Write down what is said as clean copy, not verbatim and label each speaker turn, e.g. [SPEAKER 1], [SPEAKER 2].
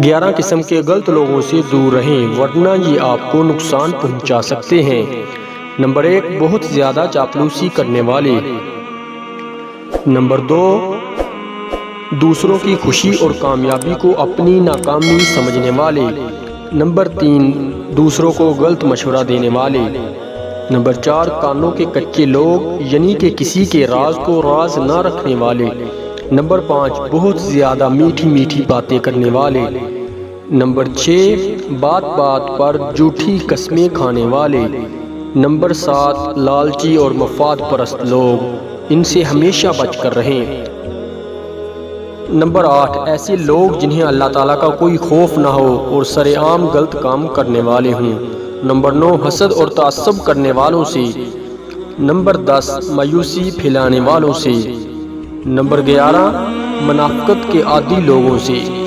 [SPEAKER 1] 11 قسم کے غلط لوگوں سے دور رہیں ورنہ یہ آپ کو نقصان پہنچا سکتے ہیں۔ نمبر 1، بہت زیادہ چاپلوسی کرنے والے۔ نمبر 2، دوسروں کی خوشی اور کامیابی کو اپنی ناکامی سمجھنے والے۔ نمبر 3، دوسروں کو غلط مشورہ دینے والے۔ نمبر 4، کانوں کے کچے لوگ، یعنی کہ کسی کے راز کو راز نہ رکھنے والے۔ نمبر 5، بہت زیادہ میٹھی میٹھی باتیں کرنے والے۔ نمبر 6، بات بات پر جھوٹی قسمیں کھانے والے۔ نمبر 7، لالچی اور مفاد پرست لوگ، ان سے ہمیشہ بچ کر رہیں۔ نمبر 8، ایسے لوگ جنہیں اللہ تعالیٰ کا کوئی خوف نہ ہو اور سر عام غلط کام کرنے والے ہوں۔ نمبر 9، حسد اور تعصب کرنے والوں سے۔ نمبر 10، مایوسی پھیلانے والوں سے۔ نمبر 11، منافقت کے عادی لوگوں سے۔